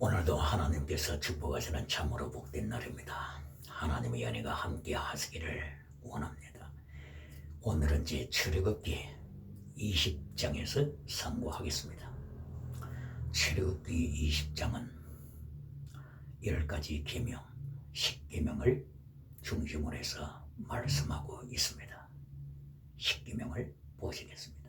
오늘도 하나님께서 축복하시는 참으로 복된 날입니다. 하나님의 은혜가 함께 하시기를 원합니다. 오늘은 제 출애굽기 20장에서 상고하겠습니다. 출애굽기 20장은 10가지 계명, 10계명을 중심으로 해서 말씀하고 있습니다. 10계명을 보시겠습니다.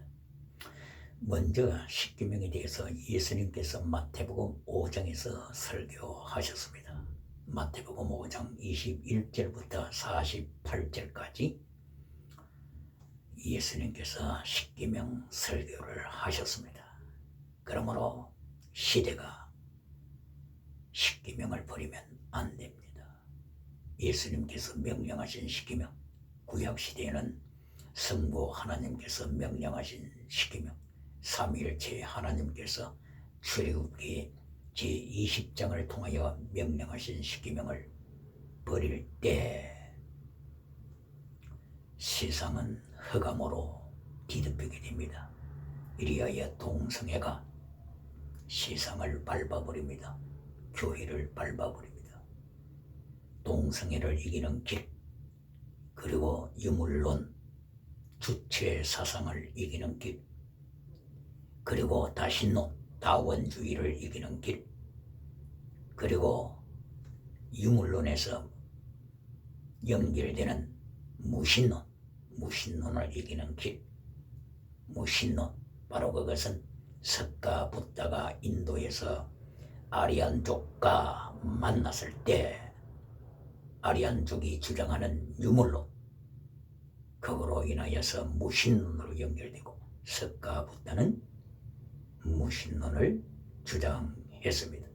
먼저 10계명에 대해서 예수님께서 마태복음 5장에서 설교하셨습니다. 마태복음 5장 21절부터 48절까지 예수님께서 10계명 설교를 하셨습니다. 그러므로 시대가 10계명을 버리면 안 됩니다. 예수님께서 명령하신 10계명, 구약시대에는 성부 하나님께서 명령하신 10계명, 삼위일체 하나님께서 출애굽기 제20장을 통하여 명령하신 10계명을 버릴 때 세상은 흑암으로 뒤덮이게 됩니다. 이리하여 동성애가 세상을 밟아버립니다. 교회를 밟아버립니다. 동성애를 이기는 길, 그리고 유물론, 주체 사상을 이기는 길, 그리고 다신론, 다원주의를 이기는 길, 그리고 유물론에서 연결되는 무신론, 무신론을 이기는 길, 무신론, 바로 그것은 석가 붓다가 인도에서 아리안족과 만났을 때 아리안족이 주장하는 유물론, 그거로 인하여서 무신론으로 연결되고 석가 붓다는 무신론을 주장했습니다.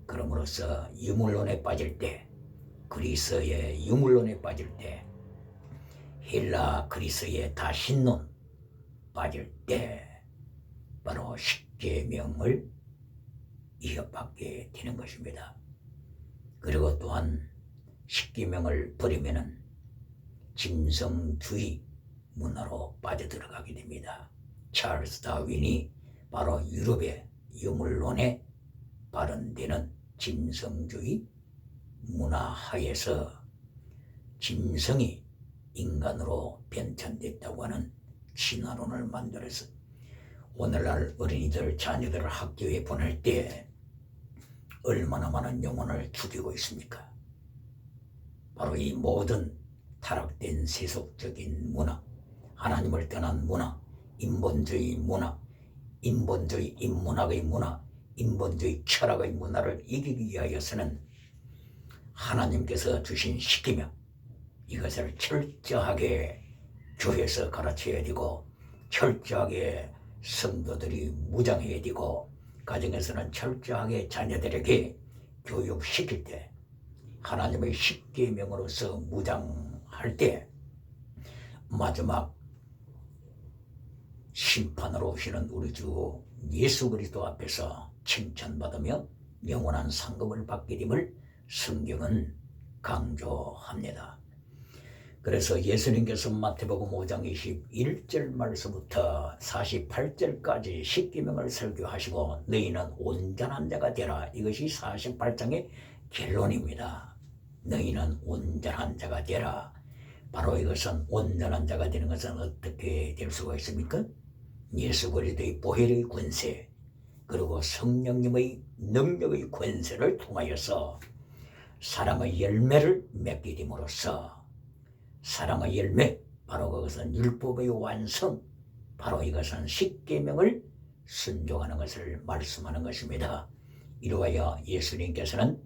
그럼으로써 유물론에 빠질 때, 그리스의 유물론에 빠질 때, 헬라 그리스의 다신론 빠질 때 바로 10계명을 이어받게 되는 것입니다. 그리고 또한 10계명을 버리면은 짐승주의 문화로 빠져들어가게 됩니다. 찰스 다윈이 바로 유럽의 유물론에 발현되는 짐승주의 문화하에서 짐승이 인간으로 변천됐다고 하는 신화론을 만들어서 오늘날 어린이들, 자녀들을 학교에 보낼 때 얼마나 많은 영혼을 죽이고 있습니까? 바로 이 모든 타락된 세속적인 문화, 하나님을 떠난 문화, 인본주의 문화, 인본주의 인문학의 문화, 인본주의 철학의 문화를 이기기 위하여서는 하나님께서 주신 10계명, 이것을 철저하게 교회에서 가르쳐야 되고, 철저하게 성도들이 무장해야 되고, 가정에서는 철저하게 자녀들에게 교육시킬 때, 하나님의 10계명으로서 무장할 때 마지막 심판으로 오시는 우리 주 예수 그리스도 앞에서 칭찬받으며 영원한 상급을 받게 됨을 성경은 강조합니다. 그래서 예수님께서 마태복음 5장 21절 말씀부터 48절까지 10계명을 설교하시고 너희는 온전한 자가 되라. 이것이 48장의 결론입니다. 너희는 온전한 자가 되라. 바로 이것은 온전한 자가 되는 것은 어떻게 될 수가 있습니까? 예수 그리스도의 보혈의 권세, 그리고 성령님의 능력의 권세를 통하여서 사랑의 열매를 맺게 됨으로써 사랑의 열매, 바로 그것은 율법의 완성, 바로 이것은 10계명을 순종하는 것을 말씀하는 것입니다. 이로하여 예수님께서는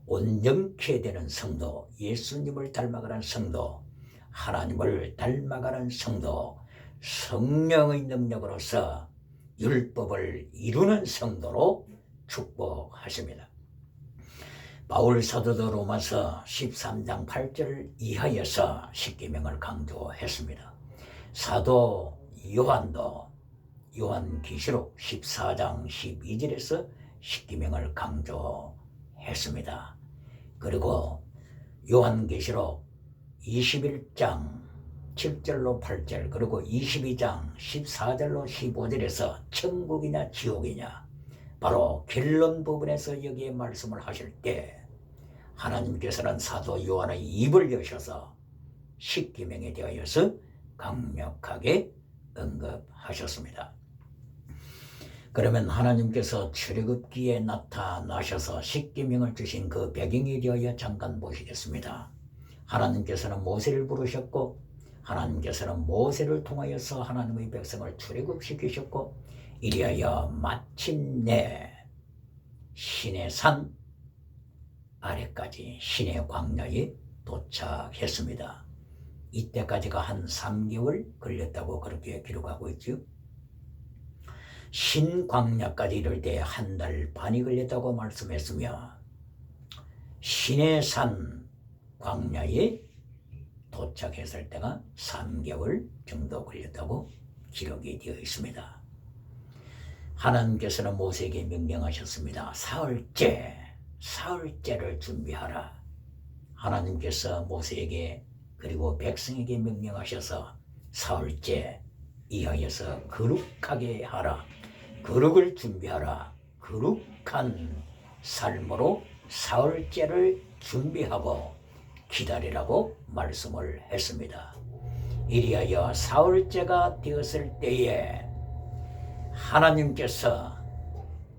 온전케 되는 성도, 예수님을 닮아가는 성도, 하나님을 닮아가는 성도, 성령의 능력으로서 율법을 이루는 성도로 축복하십니다. 바울 사도도 로마서 13장 8절 이하여서 10계명을 강조했습니다. 사도 요한도 요한계시록 14장 12절에서 10계명을 강조했습니다. 그리고 요한계시록 21장 7절로 8절, 그리고 22장 14절로 15절에서 천국이냐 지옥이냐, 바로 결론 부분에서 여기에 말씀을 하실 때 하나님께서는 사도 요한의 입을 여셔서 십계명에 대하여서 강력하게 언급하셨습니다. 그러면 하나님께서 출애굽기에 나타나셔서 십계명을 주신 그 배경에 대하여 잠깐 보시겠습니다. 하나님께서는 모세를 부르셨고 하나님께서는 모세를 통하여서 하나님의 백성을 출애굽시키셨고 이리하여 마침내 신의 산 아래까지 신의 광야에 도착했습니다. 이때까지가 한 3개월 걸렸다고 그렇게 기록하고 있죠. 신광야까지 이를 때 1달 반이 걸렸다고 말씀했으며 신의 산 광야에 도착했을 때가 3개월 정도 걸렸다고 기록이 되어 있습니다. 하나님께서는 모세에게 명령하셨습니다. 사흘째를 준비하라. 하나님께서 모세에게 그리고 백성에게 명령하셔서 사흘째 이하여서 거룩하게 하라. 거룩을 준비하라. 거룩한 삶으로 사흘째를 준비하고 기다리라고 말씀을 했습니다. 이리하여 사흘째가 되었을 때에 하나님께서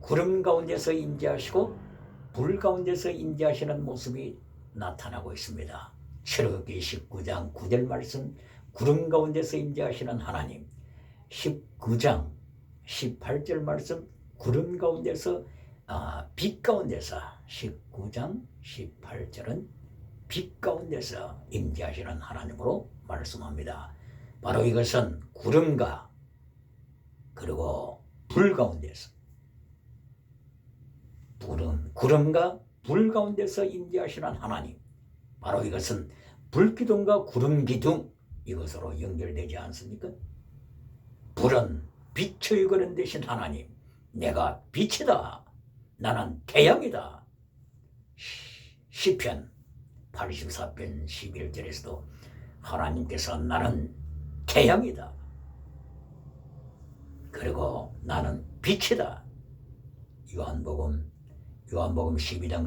구름 가운데서 임재하시고 불 가운데서 임재하시는 모습이 나타나고 있습니다. 출애굽기 19장 9절 말씀, 구름 가운데서 임재하시는 하나님. 19장 18절 말씀, 구름 가운데서 빛 가운데서 19장 18절은 빛 가운데서 임재하시는 하나님으로 말씀합니다. 바로 이것은 구름과 그리고 불 가운데서 구름과 불 가운데서 임재하시는 하나님. 바로 이것은 불기둥과 구름기둥 이것으로 연결되지 않습니까? 불은 빛의 그런 대신 하나님. 내가 빛이다. 나는 태양이다. 시편 84편 11절에서도 하나님께서 나는 태양이다. 그리고 나는 빛이다. 요한복음 12장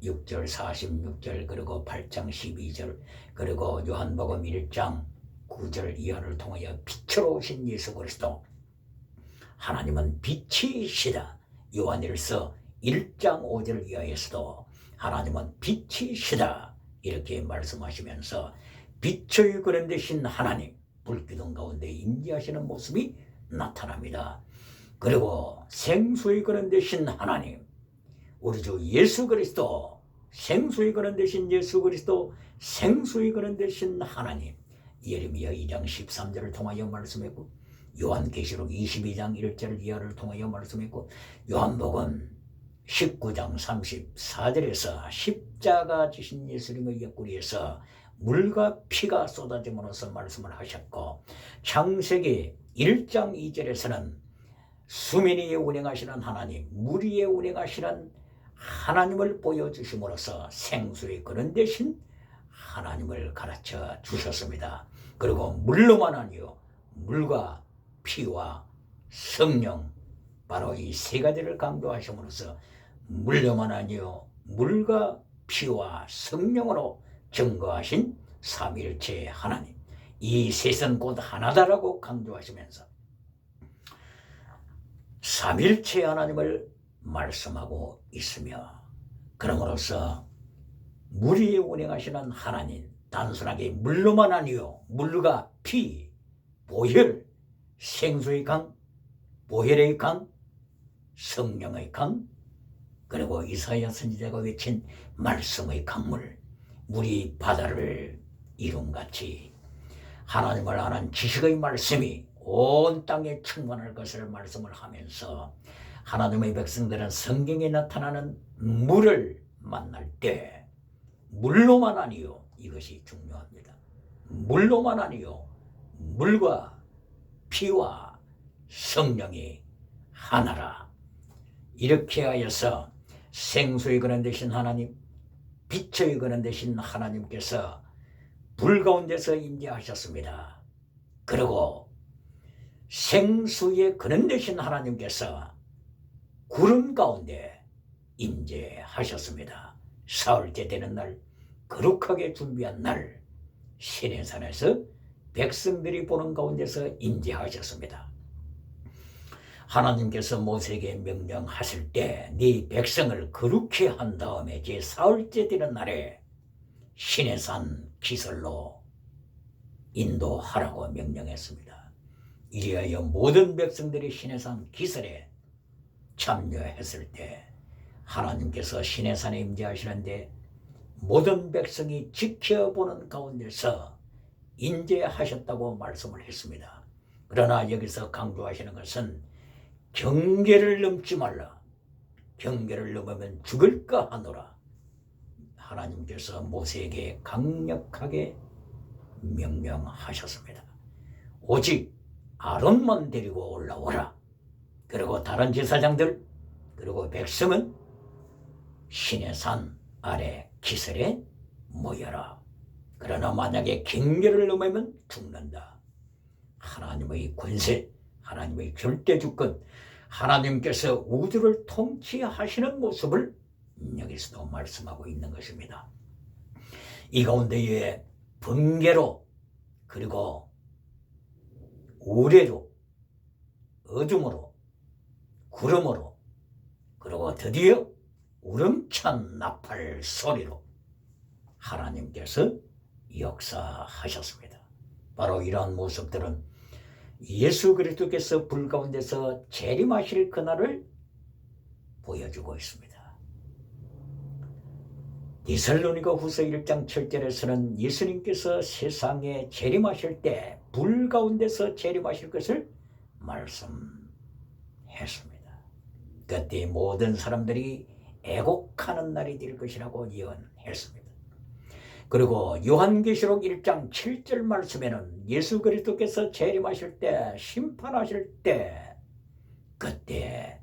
36절 46절 그리고 8장 12절 그리고 요한복음 1장 9절 이하를 통하여 빛으로 오신 예수 그리스도. 하나님은 빛이시다. 요한일서 1장 5절 이하에서도 하나님은 빛이시다. 이렇게 말씀하시면서 빛의 그런 대신 하나님, 불기둥 가운데 임재하시는 모습이 나타납니다. 그리고 생수의 그런 대신 하나님, 우리 주 예수 그리스도, 생수의 그런 대신 예수 그리스도, 생수의 그런 대신 하나님. 예레미야 2장 13절을 통하여 말씀했고 요한계시록 22장 1절 이하를 통하여 말씀했고 요한복음 19장 34절에서 십자가 지신 예수님의 옆구리에서 물과 피가 쏟아짐으로써 말씀을 하셨고 창세기 1장 2절에서는 수면 위에 운행하시는 하나님, 물 위에 운행하시는 하나님을 보여주심으로써 생수의 그런 대신 하나님을 가르쳐 주셨습니다. 그리고 물로만 아니요 물과 피와 성령, 바로 이 세 가지를 강조하심으로써 물로만 아니요 물과 피와 성령으로 증거하신 삼위일체 하나님, 이 셋은 곧 하나다라고 강조하시면서 삼위일체 하나님을 말씀하고 있으며, 그럼으로써 물 위에 운행하시는 하나님, 단순하게 물로만 아니요 물과 피, 보혈, 생수의 강, 보혈의 강, 성령의 강, 그리고 이사야 선지자가 외친 말씀의 강물, 물이 바다를 이룬같이 하나님을 아는 지식의 말씀이 온 땅에 충만할 것을 말씀을 하면서 하나님의 백성들은 성경에 나타나는 물을 만날 때 물로만 아니요, 이것이 중요합니다. 물로만 아니요 물과 피와 성령이 하나라. 이렇게 하여서 생수의 근원 되신 하나님, 빛의 근원 되신 하나님께서 불 가운데서 임재하셨습니다. 그리고 생수의 근원 되신 하나님께서 구름 가운데 임재하셨습니다. 사흘째 되는 날, 거룩하게 준비한 날, 시내산에서 백성들이 보는 가운데서 임재하셨습니다. 하나님께서 모세에게 명령하실 때 네 백성을 거룩히 한 다음에 제 사흘째 되는 날에 시내산 기설로 인도하라고 명령했습니다. 이리하여 모든 백성들이 시내산 기설에 참여했을 때 하나님께서 시내산에 임재하시는데 모든 백성이 지켜보는 가운데서 임재하셨다고 말씀을 했습니다. 그러나 여기서 강조하시는 것은 경계를 넘지 말라. 경계를 넘으면 죽을까 하노라. 하나님께서 모세에게 강력하게 명령하셨습니다. 오직 아론만 데리고 올라오라. 그리고 다른 제사장들 그리고 백성은 시내산 아래 기설에 모여라. 그러나 만약에 경계를 넘으면 죽는다. 하나님의 권세, 하나님의 절대주권, 하나님께서 우주를 통치하시는 모습을 여기서도 말씀하고 있는 것입니다. 이 가운데에 번개로 그리고 우레로 어둠으로 구름으로 그리고 드디어 우렁찬 나팔 소리로 하나님께서 역사하셨습니다. 바로 이러한 모습들은 예수 그리스도께서 불 가운데서 재림하실 그날을 보여주고 있습니다. 데살로니가 후서 1장 7절에서는 예수님께서 세상에 재림하실 때 불 가운데서 재림하실 것을 말씀했습니다. 그때 모든 사람들이 애곡하는 날이 될 것이라고 예언했습니다. 그리고 요한계시록 1장 7절 말씀에는 예수 그리스도께서 재림하실 때 심판하실 때 그때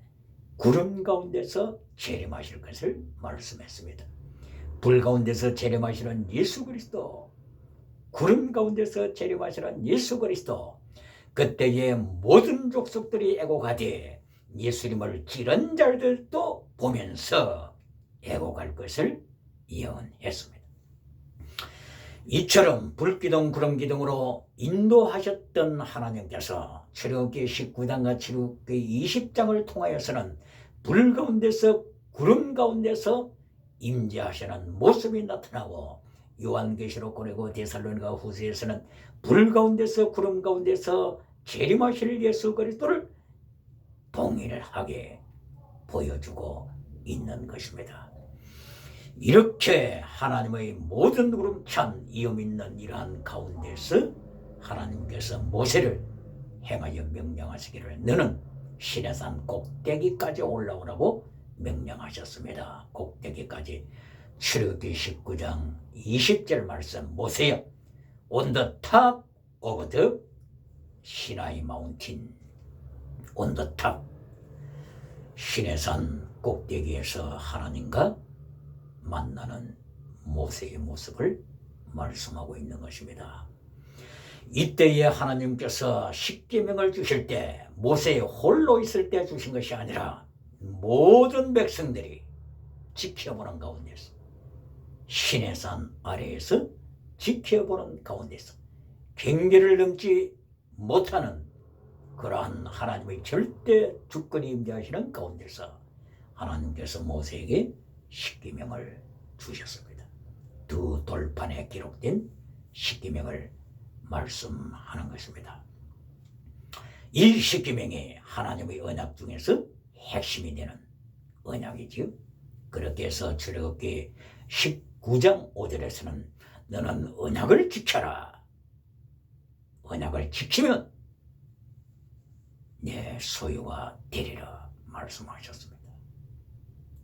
구름 가운데서 재림하실 것을 말씀했습니다. 불 가운데서 재림하시는 예수 그리스도, 구름 가운데서 재림하시는 예수 그리스도, 그때의 모든 족속들이 애곡하되 예수님을 기른 자들도 보면서 애곡할 것을 예언했습니다. 이처럼 불기둥 구름기둥으로 인도하셨던 하나님께서 출애굽기 19장과 출애굽기 20장을 통하여서는 불 가운데서 구름 가운데서 임재하시는 모습이 나타나고 요한계시록 그리고 데살로니가 후서에서는 불 가운데서 구름 가운데서 재림하실 예수 그리스도를 동일하게 보여주고 있는 것입니다. 이렇게 하나님의 모든 구름찬 이음 있는 이러한 가운데서 하나님께서 모세를 행하여 명령하시기를 너는 시내산 꼭대기까지 올라오라고 명령하셨습니다. 꼭대기까지. 출애굽기 19장 20절 말씀 모세여 on the top of the Sinai Mountain, on the top, 시내산 꼭대기에서 하나님과 만나는 모세의 모습을 말씀하고 있는 것입니다. 이때에 하나님께서 십계명을 주실 때 모세 홀로 있을 때 주신 것이 아니라 모든 백성들이 지켜보는 가운데서 시내산 아래에서 지켜보는 가운데서 경계를 넘지 못하는 그러한 하나님의 절대 주권이 임재하시는 가운데서 하나님께서 모세에게 십계명을 주셨습니다. 두 돌판에 기록된 십계명을 말씀하는 것입니다. 이 십계명이 하나님의 언약 중에서 핵심이 되는 언약이지요. 그렇게 해서 출애굽기 19장 5절에서는 너는 언약을 지켜라. 언약을 지키면 내 소유가 되리라 말씀하셨습니다.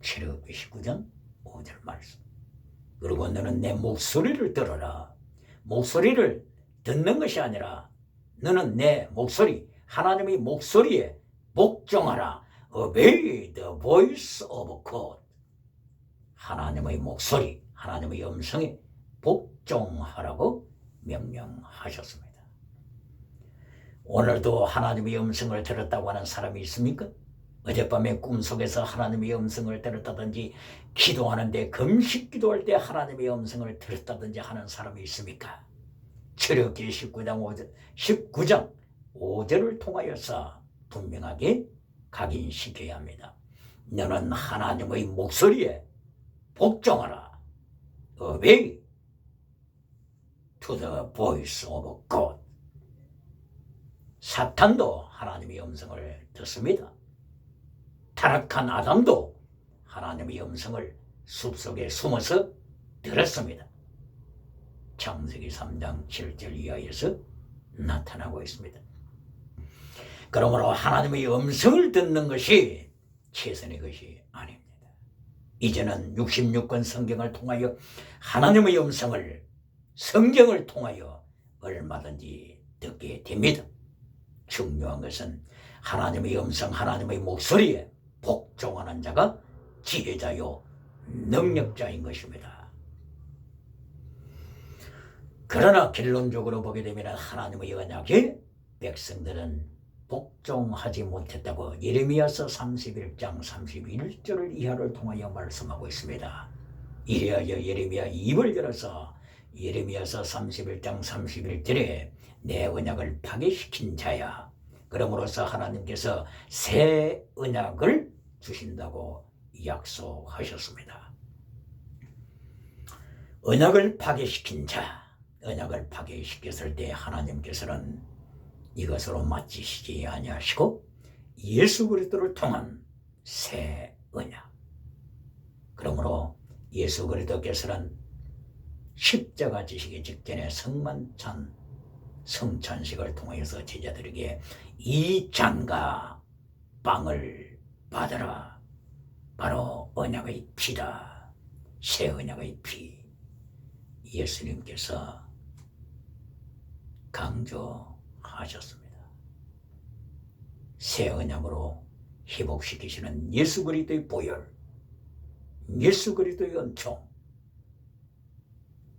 출애굽기 19장 5절 말씀. 그리고 너는 내 목소리를 들어라. 목소리를 듣는 것이 아니라 너는 내 목소리, 하나님의 목소리에 복종하라. Obey the voice of God. 하나님의 목소리, 하나님의 음성에 복종하라고 명령하셨습니다. 오늘도 하나님의 음성을 들었다고 하는 사람이 있습니까? 어젯밤에 꿈속에서 하나님의 음성을 들었다든지 기도하는데 금식 기도할 때 하나님의 음성을 들었다든지 하는 사람이 있습니까? 출애굽기 19장 5절을 통하여서 분명하게 각인시켜야 합니다. 너는 하나님의 목소리에 복종하라. Obey to the voice of God. 사탄도 하나님의 음성을 듣습니다. 타락한 아담도 하나님의 음성을 숲속에 숨어서 들었습니다. 창세기 3장 7절 이하에서 나타나고 있습니다. 그러므로 하나님의 음성을 듣는 것이 최선의 것이 아닙니다. 이제는 66권 성경을 통하여 하나님의 음성을 성경을 통하여 얼마든지 듣게 됩니다. 중요한 것은 하나님의 음성, 하나님의 목소리에 복종하는 자가 지혜자요 능력자인 것입니다. 그러나 결론적으로 보게 되면 하나님의 언약에 백성들은 복종하지 못했다고 예레미야서 31장 31절을 이하를 통하여 말씀하고 있습니다. 이래하여 예레미야 입을 열어서 예레미야서 31장 31절에 내 언약을 파괴시킨 자야. 그러므로서 하나님께서 새 언약을 주신다고 약속하셨습니다. 언약을 파괴시킨 자, 언약을 파괴시켰을 때 하나님께서는 이것으로 마치시지 아니하시고 예수 그리스도를 통한 새 언약. 그러므로 예수 그리스도께서는 십자가 지시기 직전에 성찬식을 통해서 제자들에게 이 잔과 빵을 받아라. 바로 언약의 피다. 새 언약의 피. 예수님께서 강조하셨습니다. 새 언약으로 회복시키시는 예수 그리스도의 보혈, 예수 그리스도의 은총.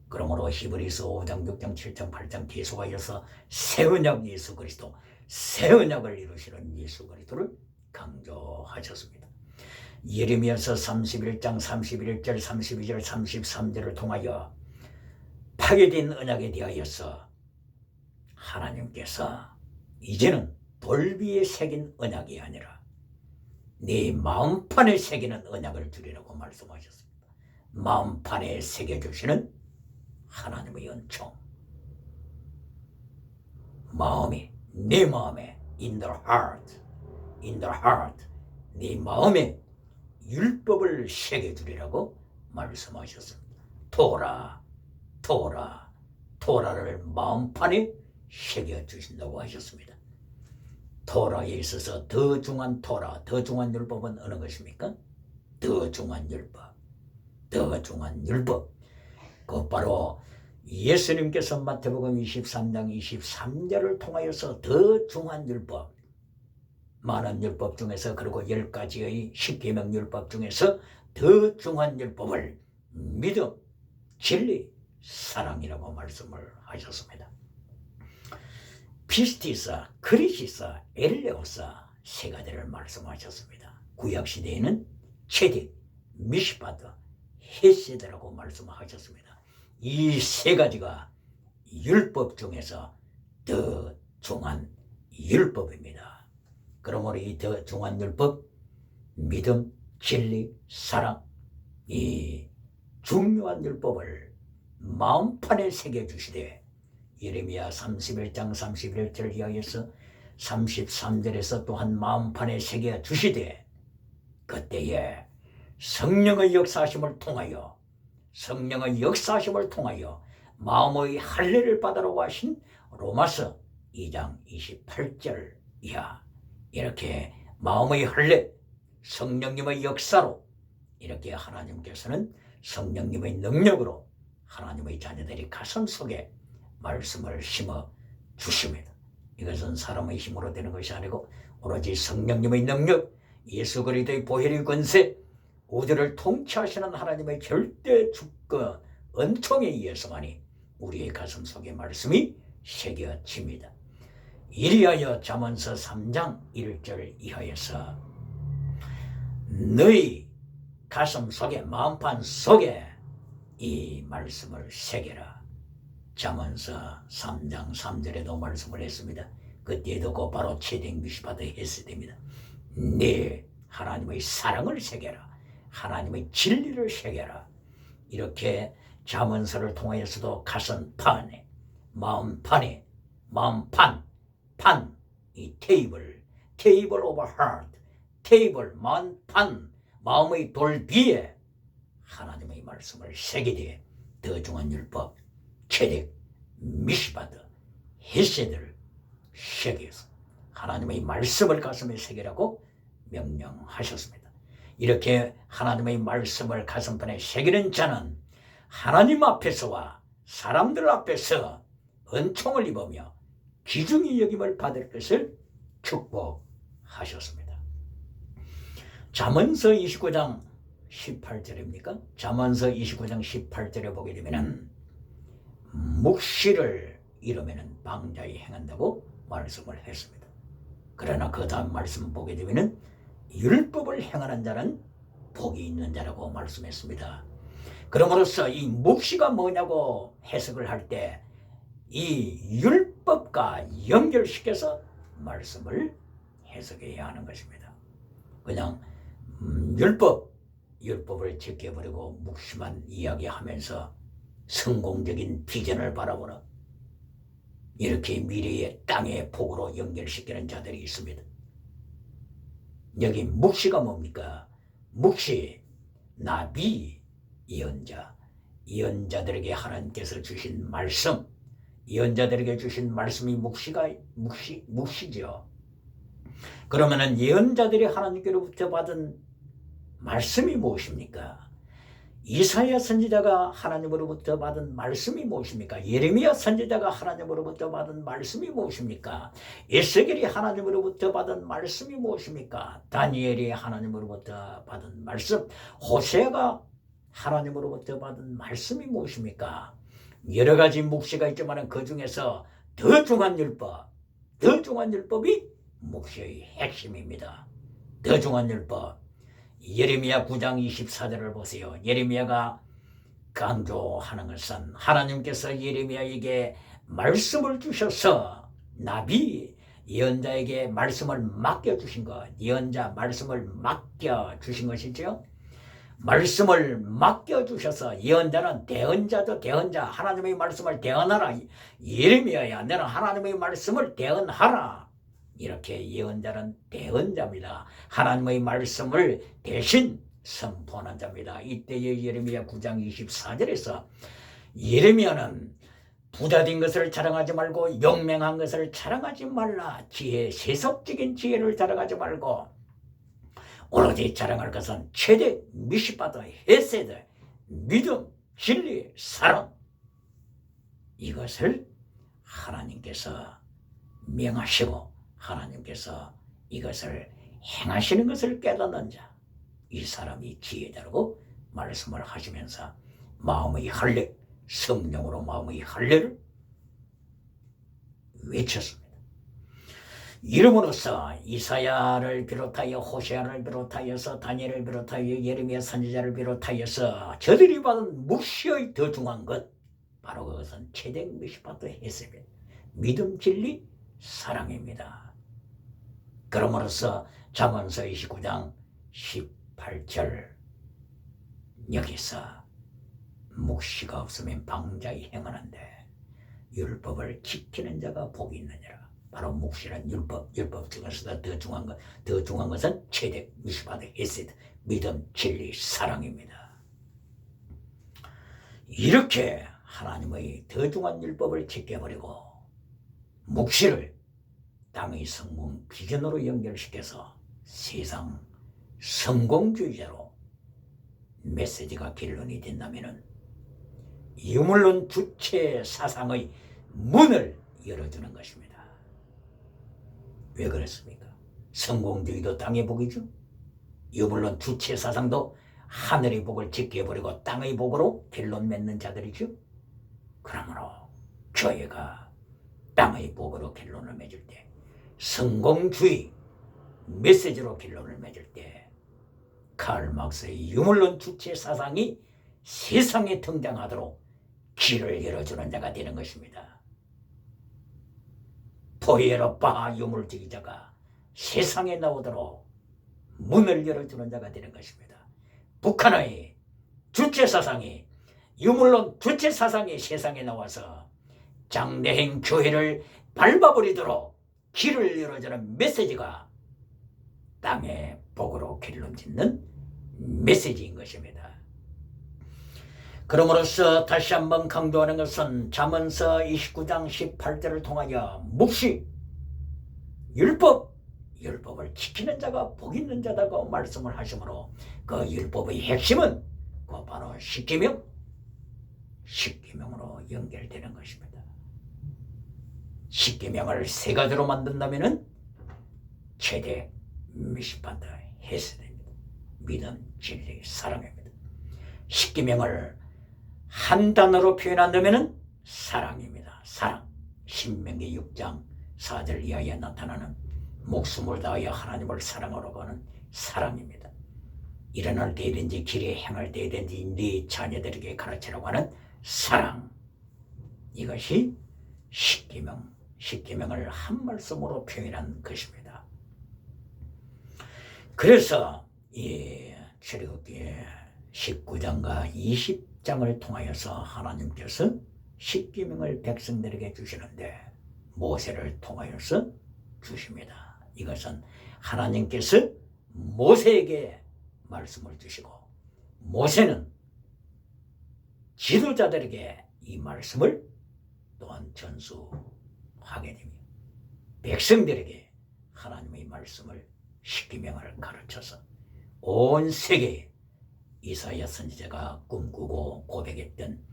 그러므로 히브리서 5장 6장 7장 8장 계속하여서 새 언약 예수 그리스도, 새 언약을 이루시는 예수 그리스도를 강조하셨습니다. 예레미야서 31장 31절 32절 33절을 통하여 파괴된 언약에 대하여서 하나님께서 이제는 돌비에 새긴 언약이 아니라 네 마음판에 새기는 언약을 주리라고 말씀하셨습니다. 마음판에 새겨주시는 하나님의 은총. 마음이, 내 마음에, in the heart, 네 마음에 율법을 새겨주리라고 말씀하셨습니다. 토라를 마음판에 새겨주신다고 하셨습니다. 토라에 있어서 더 중한 율법은 어느 것입니까? 더 중한 율법. 그 바로 예수님께서 마태복음 23장 23절을 통하여서 더 중한 율법, 많은 율법 중에서 그리고 10가지의 십계명 율법 중에서 더 중한 율법을 믿음, 진리, 사랑이라고 말씀을 하셨습니다. 피스티사, 크리시사, 엘레오사 세 가지를 말씀하셨습니다. 구약시대에는 체딕, 미시바드, 헤세드라고 말씀하셨습니다. 이 세 가지가 율법 중에서 더 중한 율법입니다. 그러므로 이 더 중한 율법, 믿음, 진리, 사랑, 이 중요한 율법을 마음판에 새겨주시되 예레미야 31장 31절 이하에서 33절에서 또한 마음판에 새겨주시되 그때에 성령의 역사하심을 통하여 마음의 할례를 받으라고 하신 로마서 2장 28절 이하 이렇게 마음의 할례, 성령님의 역사로 이렇게 하나님께서는 성령님의 능력으로 하나님의 자녀들이 가슴 속에 말씀을 심어 주십니다. 이것은 사람의 힘으로 되는 것이 아니고 오로지 성령님의 능력, 예수 그리스도의 보혈의 권세, 우주를 통치하시는 하나님의 절대 주권, 은총에 의해서만이 우리의 가슴 속에 말씀이 새겨집니다. 이리하여 잠언서 3장 1절 이하에서 너희 가슴 속에 마음판 속에 이 말씀을 새겨라. 잠언서 3장 3절에도 말씀을 했습니다. 그때도 곧바로 채택 미시바도 했어야 됩니다. 네 하나님의 사랑을 새겨라. 하나님의 진리를 새겨라. 이렇게 잠언서를 통하여서도 가슴판에 마음판에 마음판 판 이 테이블 오브 하트 테이블 마음판 마음의 돌 위에 하나님의 말씀을 새기되 더 중한 율법 채택 미시바드 헤세드를 새겨서 하나님의 말씀을 가슴에 새기라고 명령하셨습니다. 이렇게 하나님의 말씀을 가슴판에 새기는 자는 하나님 앞에서와 사람들 앞에서 은총을 입으며 귀중히 여김을 받을 것을 축복하셨습니다. 잠언서 29장 18절입니까? 잠언서 29장 18절에 보게 되면 묵시를 이루면 방자히 행한다고 말씀을 했습니다. 그러나 그 다음 말씀 보게 되면 율법을 행하는 자는 복이 있는 자라고 말씀했습니다. 그러므로서 이 묵시가 뭐냐고 해석을 할 때 이 율법과 연결시켜서 말씀을 해석해야 하는 것입니다. 그냥 율법을 지켜버리고 묵시만 이야기하면서 성공적인 비전을 바라보는 이렇게 미래의 땅의 복으로 연결시키는 자들이 있습니다. 여기 묵시가 뭡니까? 묵시, 나비, 예언자, 예언자들에게 하나님께서 주신 말씀, 예언자들에게 주신 말씀이 묵시죠. 그러면은 예언자들이 하나님께로부터 받은 말씀이 무엇입니까? 이사야 선지자가 하나님으로부터 받은 말씀이 무엇입니까? 예레미야 선지자가 하나님으로부터 받은 말씀이 무엇입니까? 에스겔이 하나님으로부터 받은 말씀이 무엇입니까? 다니엘이 하나님으로부터 받은 말씀, 호세아가 하나님으로부터 받은 말씀이 무엇입니까? 여러 가지 묵시가 있지만 그 중에서 더 중한 율법이 묵시의 핵심입니다. 더 중한 율법. 예레미야 9장 24절을 보세요. 예레미야가 강조하는 것은 하나님께서 예레미야에게 말씀을 주셔서 나비 예언자에게 말씀을 맡겨주신 것, 예언자 말씀을 맡겨주신 것이죠. 말씀을 맡겨주셔서 예언자는 대언자도 대언자, 하나님의 말씀을 대언하라. 예레미야야 너는 하나님의 말씀을 대언하라. 이렇게 예언자는 대언자입니다. 하나님의 말씀을 대신 선포하는 자입니다. 이때의 예레미야 9장 24절에서 예레미야는 부자된 것을 자랑하지 말고 용맹한 것을 자랑하지 말라. 세속적인 지혜를 자랑하지 말고 오로지 자랑할 것은 채택, 미시바드, 헤세드, 믿음, 진리, 사랑, 이것을 하나님께서 명하시고 하나님께서 이것을 행하시는 것을 깨닫는 자, 이 사람이 지혜자라고 말씀을 하시면서 마음의 할례, 성령으로 마음의 할례를 외쳤습니다. 이름으로써 이사야를 비롯하여 호세아를 비롯하여서 다니엘을 비롯하여 예레미야 선지자를 비롯하여서 저들이 받은 묵시의 더 중한 것, 바로 그것은 채택 미시바드 헤세드, 믿음, 진리, 사랑입니다. 그러므로서 잠언서 29장 18절 여기서 묵시가 없으면 방자히 행하는데 율법을 지키는 자가 복이 있는 자라. 바로 묵시란 율법 중에서도 더 중한 것은 채택 미시바드 헤세드, 믿음, 진리, 사랑입니다. 이렇게 하나님의 더 중한 율법을 지켜버리고 묵시를 땅의 성공 비전으로 연결시켜서 세상 성공주의자로 메시지가 결론이 된다면 유물론 주체 사상의 문을 열어주는 것입니다. 왜 그렇습니까? 성공주의도 땅의 복이죠. 유물론 주체 사상도 하늘의 복을 지켜버리고 땅의 복으로 결론 맺는 자들이죠. 그러므로 교회가 땅의 복으로 결론을 맺을 때, 성공주의 메시지로 결론을 맺을 때 karl 막스의 유물론 주체 사상이 세상에 등장하도록 길을 열어주는 자가 되는 것입니다. 포에르바 유물주의자가 세상에 나오도록 문을 열어주는 자가 되는 것입니다. 북한의 주체 사상이 유물론 주체 사상이 세상에 나와서 장래행 교회를 밟아버리도록 길을 열어주는 메시지가 땅의 복으로 길을 짓는 메시지인 것입니다. 그러므로서 다시 한번 강조하는 것은 잠언서 29장 18절을 통하여 묵시 율법을 지키는 자가 복 있는 자다고 말씀을 하시므로 그 율법의 핵심은 그 바로 십계명으로 연결되는 것입니다. 십계명을 세 가지로 만든다면은 최대 미시판다 헤세드입니다. 믿음, 진리, 사랑입니다. 십계명을 한 단어로 표현한다면은 사랑입니다. 사랑. 신명기 6장 4절 이하에 나타나는 목숨을 다하여 하나님을 사랑하라고 하는 사랑입니다. 일어날 때든지 길에 행할 때든지 네 자녀들에게 가르치라고 하는 사랑. 이것이 십계명을 한 말씀으로 표현한 것입니다. 그래서 이 출애굽기 19장과 20장을 통하여서 하나님께서 십계명을 백성들에게 주시는데 모세를 통하여서 주십니다. 이것은 하나님께서 모세에게 말씀을 주시고 모세는 지도자들에게 이 말씀을 또한 전수하게 됩니다. 백성들에게 하나님의 말씀을 십계명을 가르쳐서 온 세계에 이사야 선지자가 꿈꾸고 고백했던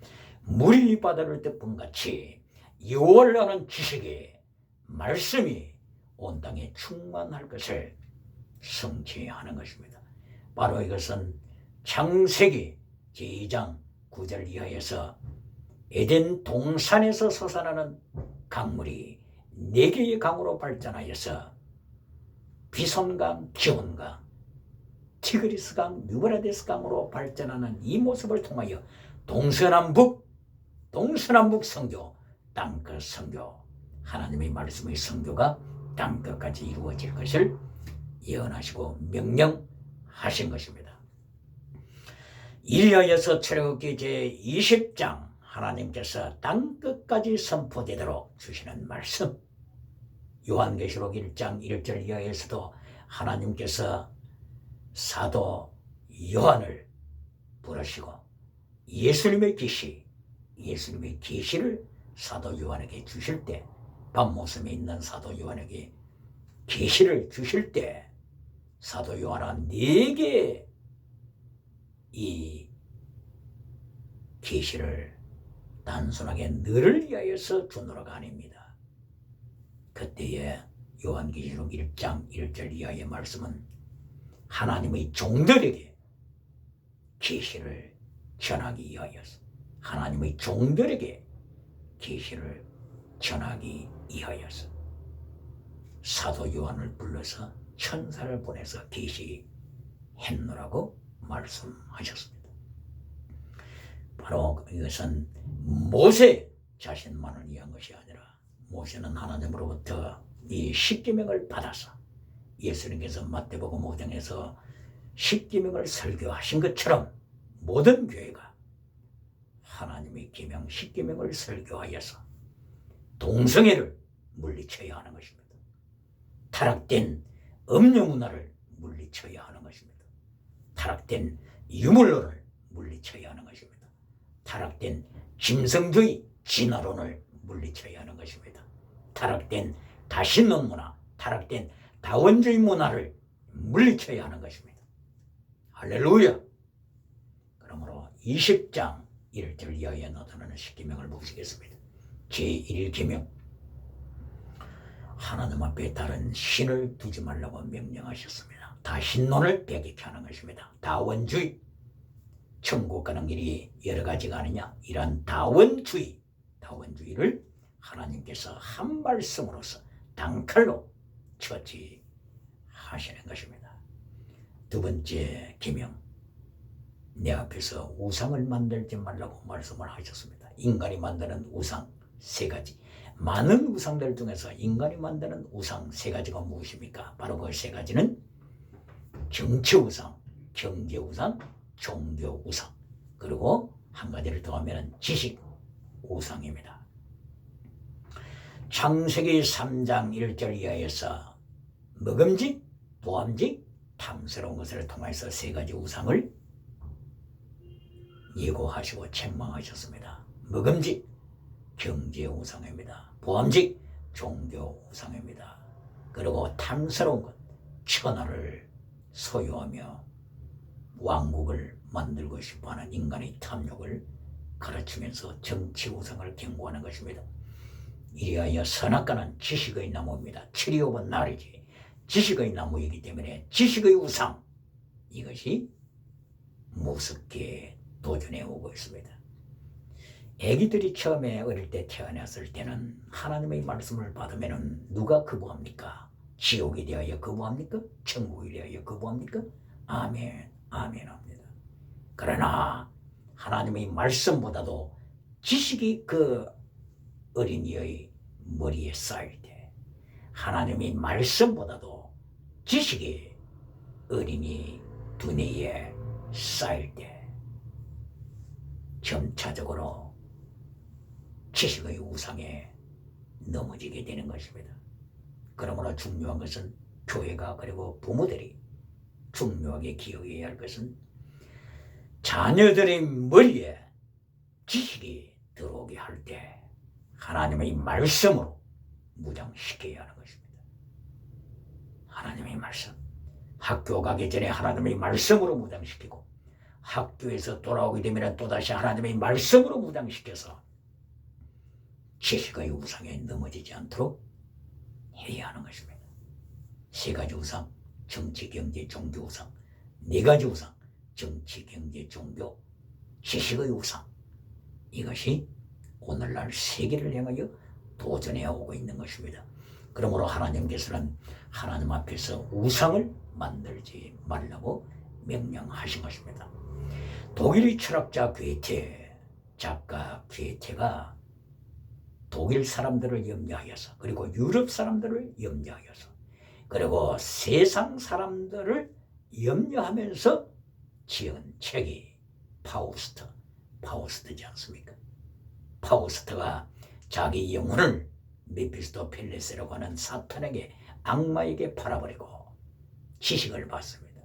물이 바다를 덮은 같이 여호와라는 지식의 말씀이 온 땅에 충만할 것을 성취하는 것입니다. 바로 이것은 창세기 제2장 9절 이하에서 에덴 동산에서 솟아나는 강물이 4개의 강으로 발전하여서 비손강, 기온강, 티그리스강, 유브라데스 강으로 발전하는 이 모습을 통하여 동서남북 선교, 땅끝 선교, 하나님의 말씀의 선교가 땅끝까지 이루어질 것을 예언하시고 명령하신 것입니다. 이리하여서 출애굽기 제20장 하나님께서 땅끝까지 선포되도록 주시는 말씀, 요한계시록 1장 1절 이하에서도 하나님께서 사도 요한을 부르시고 예수님의 계시를 사도 요한에게 주실 때, 밤모섬에 있는 사도 요한에게 계시를 주실 때 사도 요한은 4개의 이 계시를 단순하게 너를 위하여서 주노라가 아닙니다. 그때에 요한계시록 1장 1절 이하의 말씀은 하나님의 종들에게 계시를 전하기 위하여서, 하나님의 종들에게 계시를 전하기 위하여서 사도 요한을 불러서 천사를 보내서 계시했노라고 말씀하셨습니다. 바로 이것은 모세 자신만을 위한 것이 아니라 모세는 하나님으로부터 이 십계명을 받아서 예수님께서 마태복음 5장에서 십계명을 설교하신 것처럼 모든 교회가 하나님의 계명 십계명을 설교하여서 동성애를 물리쳐야 하는 것입니다. 타락된 음료 문화를 물리쳐야 하는 것입니다. 타락된 유물론을 물리쳐야 하는 것입니다. 타락된 짐승주의 진화론을 물리쳐야 하는 것입니다. 타락된 다신론 문화, 타락된 다원주의 문화를 물리쳐야 하는 것입니다. 할렐루야. 그러므로 20장 1절 이하에 나타나는 십계명을 보시겠습니다. 제1계명, 하나님 앞에 다른 신을 두지 말라고 명령하셨습니다. 다신론을 배격케 하는 것입니다. 다원주의, 천국 가는 길이 여러 가지가 아니냐, 이러한 다원주의를 하나님께서 한 말씀으로서 단칼로 처치하시는 것입니다. 두 번째 계명, 내 앞에서 우상을 만들지 말라고 말씀을 하셨습니다. 인간이 만드는 우상 세 가지, 많은 우상들 중에서 인간이 만드는 우상 세 가지가 무엇입니까? 바로 그 세 가지는 정치 우상, 경제 우상, 종교 우상, 그리고 한 가지를 더하면 지식 우상입니다. 창세기 3장 1절 이하에서 먹음직, 보암직, 탐스러운 것을 통해서 세 가지 우상을 예고하시고 책망하셨습니다. 먹음직, 경제 우상입니다. 보암직, 종교 우상입니다. 그리고 탐스러운 것, 천하를 소유하며 왕국을 만들고 싶어하는 인간의 탐욕을 가르치면서 정치 우상을 경고하는 것입니다. 이리하여 선악과는 지식의 나무입니다. 치리옵은 나르지, 지식의 나무이기 때문에 지식의 우상, 이것이 무섭게 도전해 오고 있습니다. 아기들이 처음에 어릴 때 태어났을 때는 하나님의 말씀을 받으면 누가 거부합니까? 지옥에 대하여 거부합니까? 천국에 대하여 거부합니까? 아멘, 아멘 합니다. 그러나 하나님의 말씀보다도 지식이 그 어린이의 머리에 쌓일 때, 하나님의 말씀보다도 지식이 어린이 두뇌에 쌓일 때 점차적으로 지식의 우상에 넘어지게 되는 것입니다. 그러므로 중요한 것은 교회가, 그리고 부모들이 중요하게 기억해야 할 것은 자녀들의 머리에 지식이 들어오게 할 때 하나님의 말씀으로 무장시켜야 하는 것입니다. 하나님의 말씀, 학교 가기 전에 하나님의 말씀으로 무장시키고, 학교에서 돌아오게 되면 또다시 하나님의 말씀으로 무장시켜서 지식의 우상에 넘어지지 않도록 해야 하는 것입니다. 세 가지 우상, 정치, 경제, 종교 우상, 네 가지 우상, 정치, 경제, 종교, 지식의 우상, 이것이 오늘날 세계를 향하여 도전해 오고 있는 것입니다. 그러므로 하나님께서는 하나님 앞에서 우상을 만들지 말라고 명령하신 것입니다. 독일의 철학자 괴테, 작가 괴테가 독일 사람들을 염려하여서, 그리고 유럽 사람들을 염려하여서, 그리고 세상 사람들을 염려하면서 지은 책이 파우스트지 않습니까? 파우스트가 자기 영혼을 메피스토펠레스라고 하는 사탄에게, 악마에게 팔아버리고 지식을 받습니다.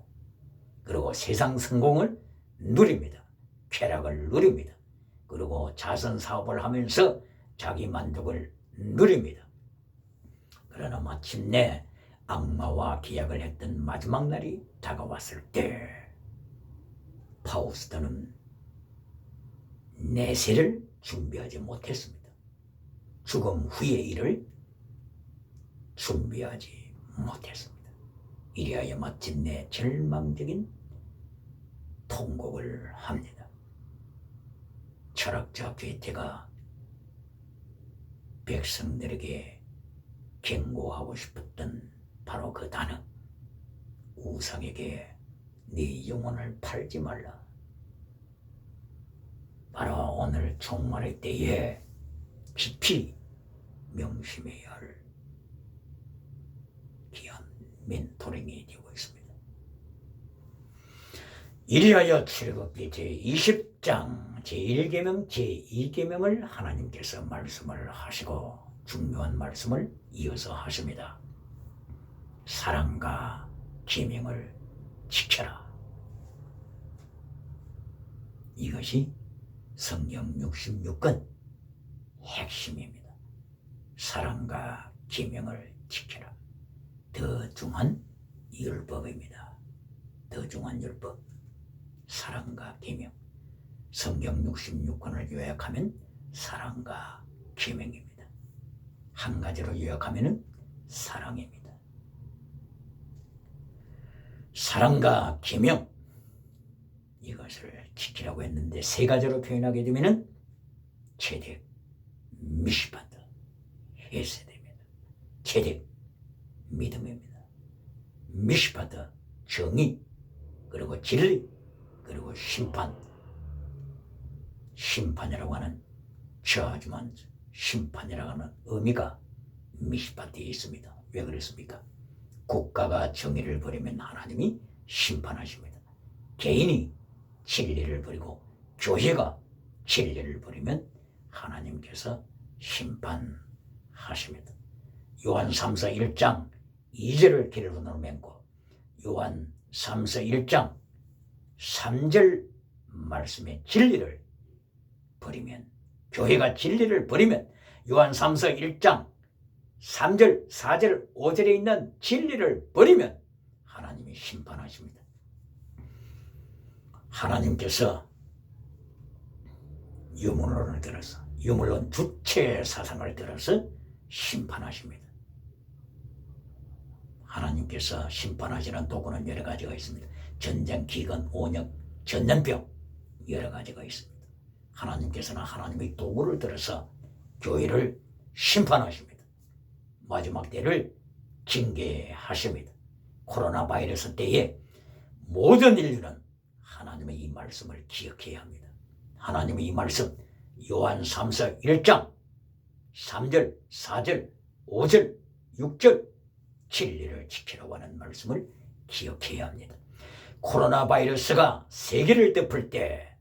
그리고 세상 성공을 누립니다. 쾌락을 누립니다. 그리고 자선 사업을 하면서 자기 만족을 누립니다. 그러나 마침내 악마와 계약을 했던 마지막 날이 다가왔을 때 파우스트는 내세를 준비하지 못했습니다. 죽음 후의 일을 준비하지 못했습니다. 이리하여 마침내 절망적인 통곡을 합니다. 철학자 괴테가 백성들에게 경고하고 싶었던 바로 그 단어, 우상에게 네 영혼을 팔지 말라. 바로 오늘 종말의 때에 깊이 명심해야 할 귀한 멘토링이 되고 있습니다. 이리하여 출애굽기 제20장 제1계명 제2계명을 하나님께서 말씀을 하시고 중요한 말씀을 이어서 하십니다. 사랑과 계명을 지켜라. 이것이 성경 66권 핵심입니다. 사랑과 계명을 지켜라. 더 중한 율법입니다. 더 중한 율법, 사랑과 계명. 성경 66권을 요약하면 사랑과 계명입니다. 한 가지로 요약하면 사랑입니다. 사랑과 계명, 이것을 지키라고 했는데 세 가지로 표현하게 되면 체득, 미시파트, 헤세드입니다. 체득, 믿음입니다. 미시파트, 정의, 그리고 진리, 그리고 심판이라고 하는 저주먼트, 심판이라고 하는 의미가 미시팟에 있습니다. 왜 그랬습니까? 국가가 정의를 버리면 하나님이 심판하십니다. 개인이 진리를 버리고 교회가 진리를 버리면 하나님께서 심판하십니다. 요한 3서 1장 2절을 기록으로 맺고 요한 3서 1장 3절 말씀의 진리를 버리면, 교회가 진리를 버리면 요한 3서 1장 3절, 4절, 5절에 있는 진리를 버리면 하나님이 심판하십니다. 하나님께서 유물론을 들어서, 유물론 주체 사상을 들어서 심판하십니다. 하나님께서 심판하시는 도구는 여러 가지가 있습니다. 전쟁, 기근, 오력, 전염병 여러 가지가 있습니다. 하나님께서는 하나님의 도구를 들어서 교회를 심판하십니다. 마지막 때를 징계하십니다. 코로나 바이러스 때에 모든 인류는 하나님의 이 말씀을 기억해야 합니다. 하나님의 이 말씀, 요한 3서 1장 3절, 4절, 5절, 6절 진리를 지키라고 하는 말씀을 기억해야 합니다. 코로나 바이러스가 세계를 덮을 때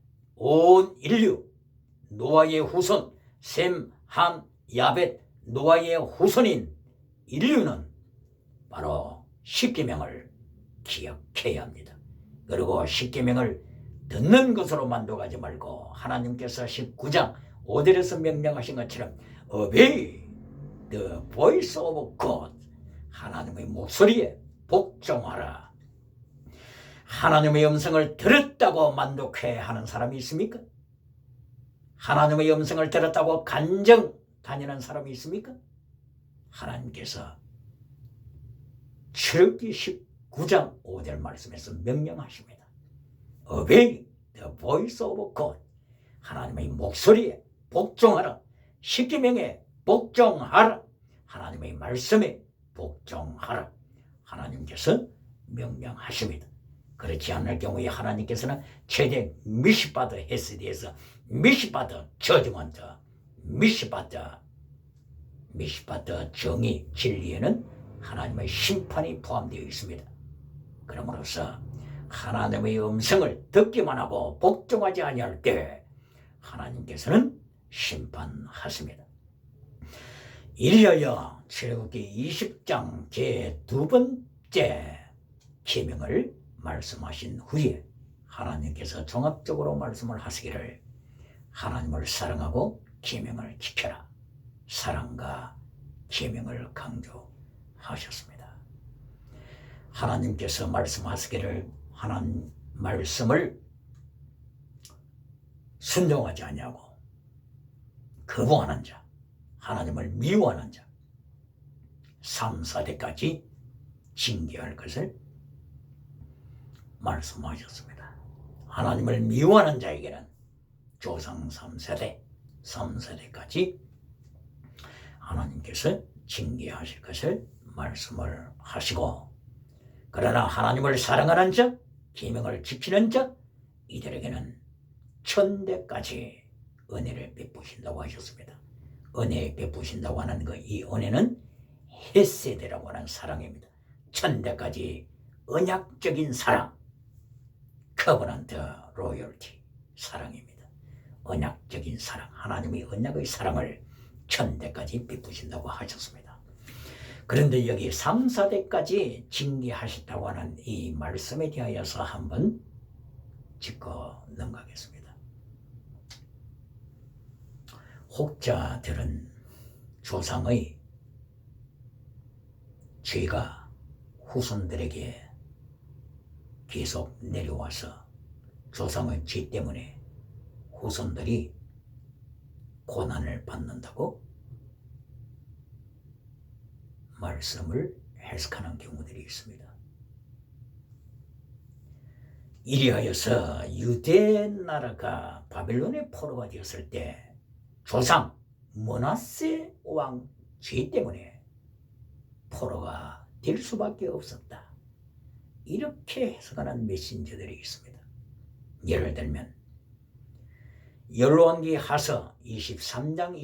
온 인류, 노아의 후손, 셈, 함, 야벳, 노아의 후손인 인류는 바로 십계명을 기억해야 합니다. 그리고 십계명을 듣는 것으로 만족하지 말고 하나님께서 19장 5절에서 명령하신 것처럼 Obey the voice of God, 하나님의 목소리에 복종하라. 하나님의 음성을 들었다고 만족해하는 사람이 있습니까? 하나님의 음성을 들었다고 간정 다니는 사람이 있습니까? 하나님께서 출애굽기 19장 5절 말씀에서 명령하십니다. Obey the voice of God, 하나님의 목소리에 복종하라. 십계명에 복종하라. 하나님의 말씀에 복종하라. 하나님께서 명령하십니다. 그렇지 않을 경우에 하나님께서는 최대 미시바드 헤스디에서 미시바드 저주먼트, 미시바드 정의, 진리에는 하나님의 심판이 포함되어 있습니다. 그러므로서 하나님의 음성을 듣기만 하고 복종하지 아니할 때 하나님께서는 심판하십니다. 이리하여 출애굽기 20장 제2번째 계명을 말씀하신 후에 하나님께서 종합적으로 말씀을 하시기를 하나님을 사랑하고 계명을 지켜라. 사랑과 계명을 강조하셨습니다. 하나님께서 말씀하시기를 하나님 말씀을 순종하지 아니하고 거부하는 자, 하나님을 미워하는 자 3, 4대까지 징계할 것을 말씀하셨습니다. 하나님을 미워하는 자에게는 조상 3세대, 3세대까지 하나님께서 징계하실 것을 말씀을 하시고, 그러나 하나님을 사랑하는 자, 계명을 지키는 자, 이들에게는 천대까지 은혜를 베푸신다고 하셨습니다. 은혜 베푸신다고 하는 이 은혜는 헤세드라고 하는 사랑입니다. 천대까지 언약적인 사랑, 커버넌트 로열티 사랑입니다. 언약적인 사랑, 하나님의 언약의 사랑을 천대까지 베푸신다고 하셨습니다. 그런데 여기 3, 4대까지 징계하셨다고 하는 이 말씀에 대하여서 한번 짚고 넘어가겠습니다. 혹자들은 조상의 죄가 후손들에게 계속 내려와서 조상의 죄 때문에 후손들이 고난을 받는다고 말씀을 해석하는 경우들이 있습니다. 이리하여서 유대 나라가 바벨론의 포로가 되었을 때 조상 므낫세 왕 죄 때문에 포로가 될 수밖에 없었다. 이렇게 해석하는 메신저들이 있습니다. 예를 들면 열왕기 하서 23장